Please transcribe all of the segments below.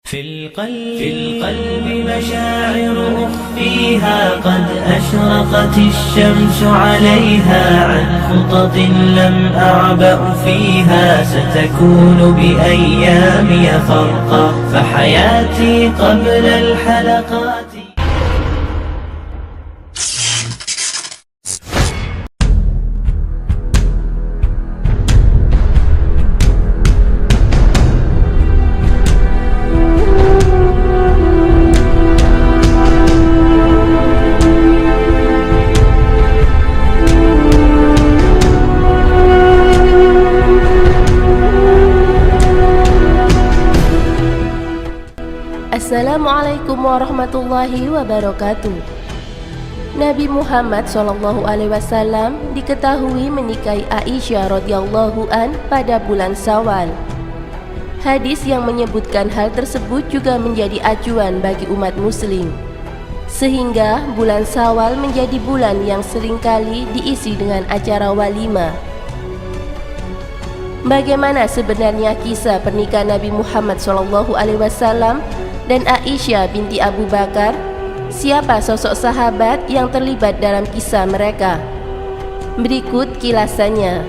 في القلب مشاعر أخفيها قد أشرقت الشمس عليها عن خطط لم أعبأ فيها ستكون بأيامي فرقا فحياتي قبل الحلقات. Assalamualaikum warahmatullahi wabarakatuh. Nabi Muhammad SAW diketahui menikahi Aisyah radhiyallahu an pada bulan Syawal. Hadis yang menyebutkan hal tersebut juga menjadi acuan bagi umat muslim, sehingga bulan Syawal menjadi bulan yang seringkali diisi dengan acara walimah. Bagaimana sebenarnya kisah pernikahan Nabi Muhammad SAW dan Aisyah binti Abu Bakar? Siapa sosok sahabat yang terlibat dalam kisah mereka? Berikut kilasannya.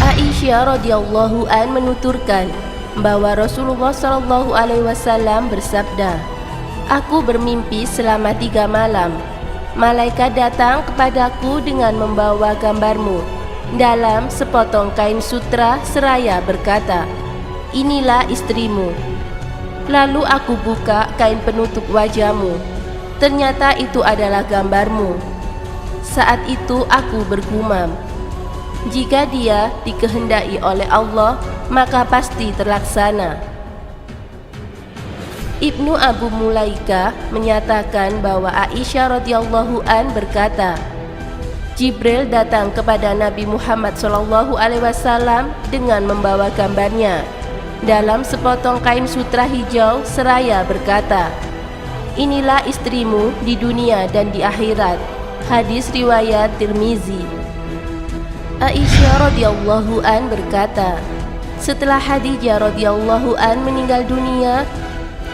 Aisyah radhiyallahu an menuturkan bahwa Rasulullah SAW bersabda, "Aku bermimpi selama 3 malam. Malaikat datang kepadaku dengan membawa gambarmu dalam sepotong kain sutra seraya berkata, 'Inilah istrimu.' Lalu aku buka kain penutup wajahmu. Ternyata itu adalah gambarmu. Saat itu aku bergumam, jika dia dikehendaki oleh Allah, maka pasti terlaksana." Ibnu Abu Mulaika menyatakan bahwa Aisyah radhiyallahu an berkata, Jibril datang kepada Nabi Muhammad SAW dengan membawa gambarnya dalam sepotong kain sutra hijau seraya berkata, "Inilah istrimu di dunia dan di akhirat." Hadis riwayat Tirmizi. Aisyah radhiyallahu an berkata, setelah Khadijah radhiyallahu an meninggal dunia,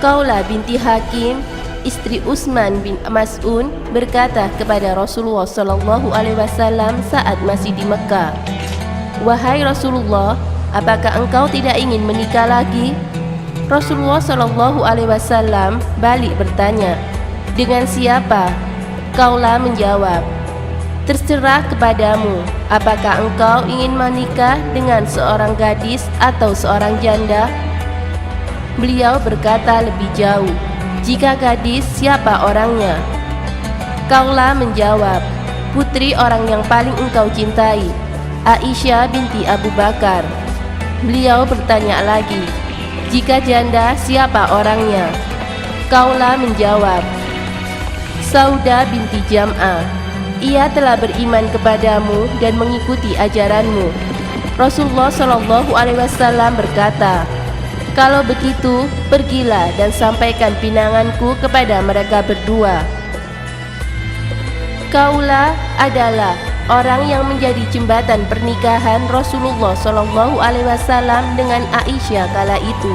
Khawlah binti Hakim, istri Utsman bin Mas'un, berkata kepada Rasulullah SAW saat masih di Mekah, "Wahai Rasulullah, apakah engkau tidak ingin menikah lagi?" Rasulullah SAW balik bertanya, "Dengan siapa?" Khawlah menjawab, "Terserah kepadamu, apakah engkau ingin menikah dengan seorang gadis atau seorang janda?" Beliau berkata lebih jauh, "Jika gadis, siapa orangnya?" Khawlah menjawab, "Putri orang yang paling engkau cintai, Aisyah binti Abu Bakar." Beliau bertanya lagi, "Jika janda, siapa orangnya?" Khawlah menjawab, "Sauda binti Jam'ah. Ia telah beriman kepadamu dan mengikuti ajaranmu." Rasulullah SAW berkata, "Kalau begitu, pergilah dan sampaikan pinanganku kepada mereka berdua." Khawlah adalah orang yang menjadi jembatan pernikahan Rasulullah SAW dengan Aisyah kala itu.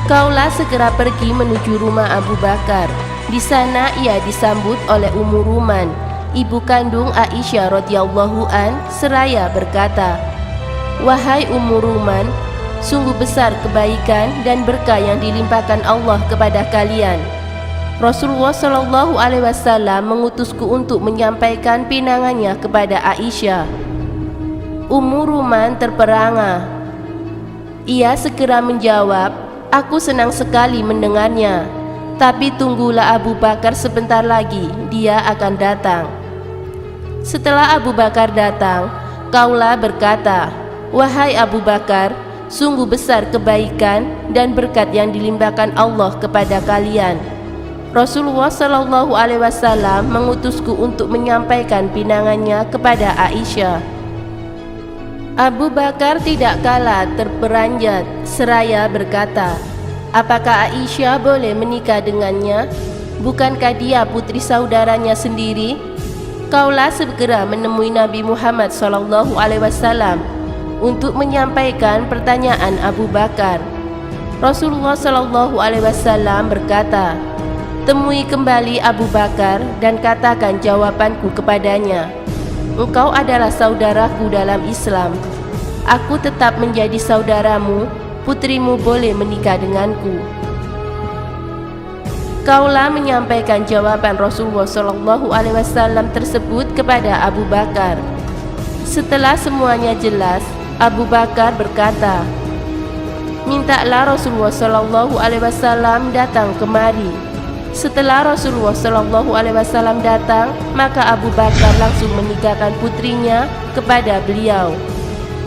Khawlah segera pergi menuju rumah Abu Bakar. Di sana ia disambut oleh Ummu Ruman, ibu kandung Aisyah radhiyallahu an, seraya berkata, "Wahai Ummu Ruman, sungguh besar kebaikan dan berkah yang dilimpahkan Allah kepada kalian. Rasulullah SAW mengutusku untuk menyampaikan pinangannya kepada Aisyah." Ummu Ruman terperangah. Ia segera menjawab, "Aku senang sekali mendengarnya. Tapi tunggulah Abu Bakar sebentar lagi, dia akan datang." Setelah Abu Bakar datang, Khawlah berkata, "Wahai Abu Bakar, sungguh besar kebaikan dan berkat yang dilimpahkan Allah kepada kalian. Rasulullah SAW mengutusku untuk menyampaikan pinangannya kepada Aisyah." Abu Bakar tidak kalah terperanjat seraya berkata, "Apakah Aisyah boleh menikah dengannya? Bukankah dia putri saudaranya sendiri?" Khawlah segera menemui Nabi Muhammad SAW untuk menyampaikan pertanyaan Abu Bakar. Rasulullah Shallallahu Alaihi Wasallam berkata, "Temui kembali Abu Bakar dan katakan jawabanku kepadanya. Engkau adalah saudaraku dalam Islam. Aku tetap menjadi saudaramu. Putrimu boleh menikah denganku." Kaulah menyampaikan jawaban Rasulullah Shallallahu Alaihi Wasallam tersebut kepada Abu Bakar. Setelah semuanya jelas, Abu Bakar berkata, "Mintalah Rasulullah Shallallahu Alaihi Wasallam datang kemari." Setelah Rasulullah Shallallahu Alaihi Wasallam datang, maka Abu Bakar langsung menikahkan putrinya kepada beliau.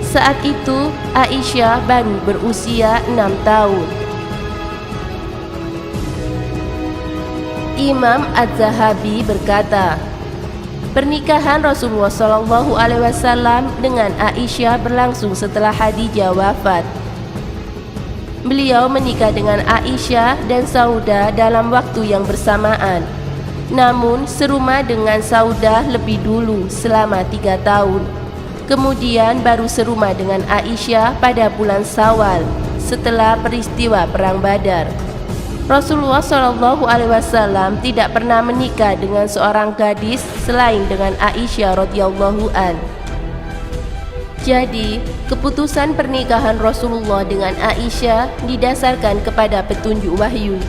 Saat itu Aisyah baru berusia 6 tahun. Imam Az-Zahabi berkata, pernikahan Rasulullah Shallallahu Alaihi Wasallam dengan Aisyah berlangsung setelah Khadijah wafat. Beliau menikah dengan Aisyah dan Saudah dalam waktu yang bersamaan. Namun serumah dengan Saudah lebih dulu selama 3 tahun. Kemudian baru serumah dengan Aisyah pada bulan Syawal setelah peristiwa Perang Badar. Rasulullah Shallallahu Alaihi Wasallam tidak pernah menikah dengan seorang gadis selain dengan Aisyah radhiyallahu an. Jadi, keputusan pernikahan Rasulullah dengan Aisyah didasarkan kepada petunjuk wahyu.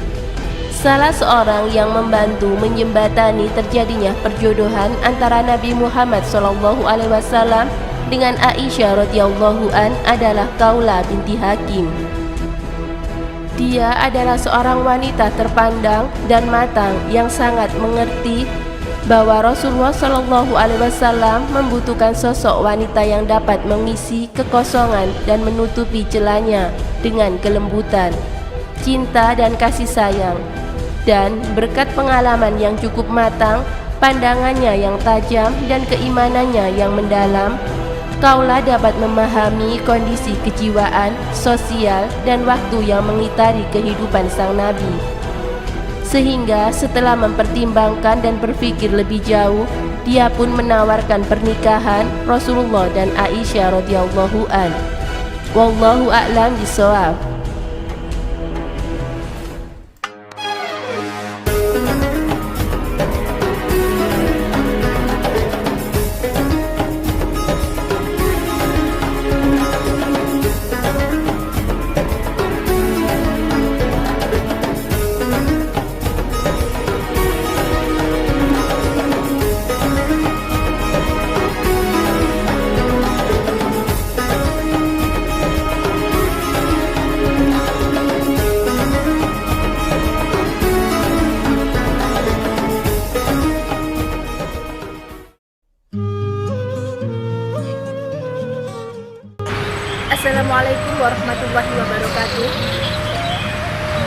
Salah seorang yang membantu menjembatani terjadinya perjodohan antara Nabi Muhammad Shallallahu Alaihi Wasallam dengan Aisyah radhiyallahu an adalah Khawlah binti Hakim. Dia adalah seorang wanita terpandang dan matang yang sangat mengerti bahwa Rasulullah Shallallahu Alaihi Wasallam membutuhkan sosok wanita yang dapat mengisi kekosongan dan menutupi celahnya dengan kelembutan, cinta dan kasih sayang. Dan berkat pengalaman yang cukup matang, pandangannya yang tajam dan keimanannya yang mendalam, Khawlah dapat memahami kondisi kejiwaan, sosial, dan waktu yang mengitari kehidupan sang Nabi. Sehingga setelah mempertimbangkan dan berpikir lebih jauh, dia pun menawarkan pernikahan Rasulullah dan Aisyah radhiyallahu an. Wallahu a'lam bishawab. Assalamualaikum warahmatullahi wabarakatuh.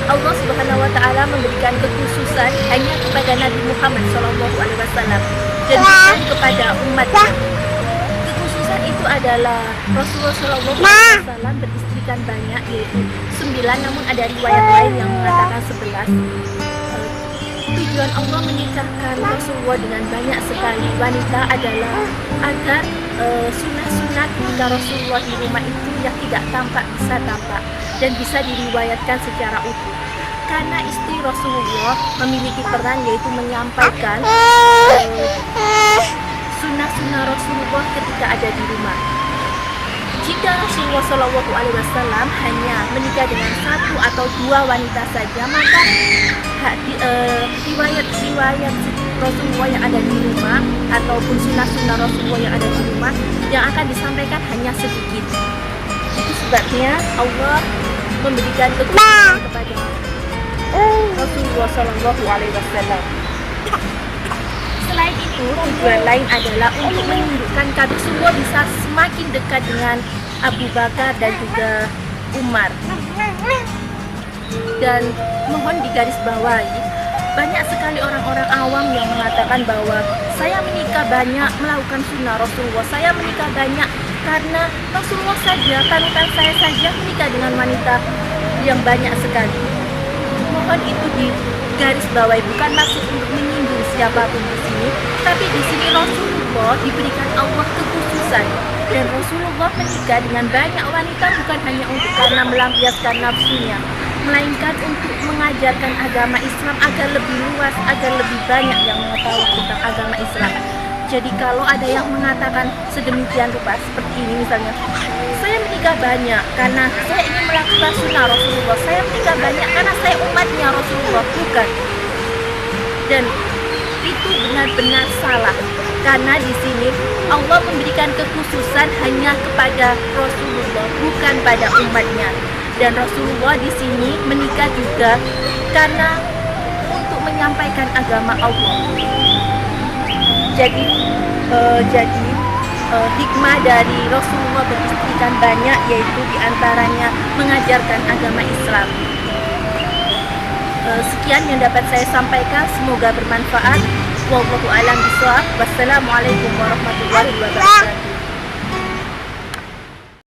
Allah Subhanahu wa taala memberikan kekhususan hanya kepada Nabi Muhammad sallallahu alaihi wasallam dan bukan kepada umatnya. Kekhususan itu adalah Rasulullah sallallahu alaihi wasallam beristrikan banyak, yaitu 9, namun ada riwayat lain yang mengatakan 11. Tujuan Allah menikahkan Rasulullah dengan banyak sekali wanita adalah agar sunat-sunat bunda Rasulullah di rumah itu yang tidak tampak bisa tampak dan bisa diriwayatkan secara utuh. Karena istri Rasulullah memiliki peran yaitu menyampaikan sunnah-sunnah Rasulullah ketika ada di rumah. Jika Rasulullah SAW hanya menikah dengan 1 atau 2 wanita saja, maka riwayat-riwayat Rasulullah yang ada di rumah ataupun sunnah-sunnah Rasulullah yang ada di rumah yang akan disampaikan hanya sedikit. Itu sebabnya Allah memberikan kekhususan kepada Rasulullah SAW. Selain itu, tujuan lain adalah untuk menunjukkan kalau Rasulullah bisa semakin dekat dengan Abu Bakar dan juga Umar. Dan mohon digarisbawahi, banyak sekali orang-orang awam yang mengatakan bahwa saya menikah banyak melakukan sunnah Rasulullah, saya menikah banyak karena Rasulullah saja, panutan saya saja menikah dengan wanita yang banyak sekali. Mohon itu digarisbawahi, bukan maksud untuk menyinggung siapapun di sini, tapi di sini Rasulullah diberikan Allah kekhususan dan Rasulullah menikah dengan banyak wanita bukan hanya untuk karena melampiaskan nafsunya, melainkan untuk mengajarkan agama Islam agar lebih luas, agar lebih banyak yang mengetahui tentang agama Islam. Jadi kalau ada yang mengatakan sedemikian rupa seperti ini misalnya, saya menikah banyak karena saya ingin melakukan sunnah Rasulullah, saya menikah banyak karena saya umatnya Rasulullah, bukan. Dan itu benar-benar salah, karena di sini Allah memberikan kekhususan hanya kepada Rasulullah, bukan pada umatnya. Dan Rasulullah di sini menikah juga karena untuk menyampaikan agama Allah. Jadi hikmah dari Rasulullah beristrikan banyak, yaitu diantaranya mengajarkan agama Islam. Sekian yang dapat saya sampaikan, semoga bermanfaat. Wallahu a'lam bishawab. Wassalamualaikum warahmatullahi wabarakatuh.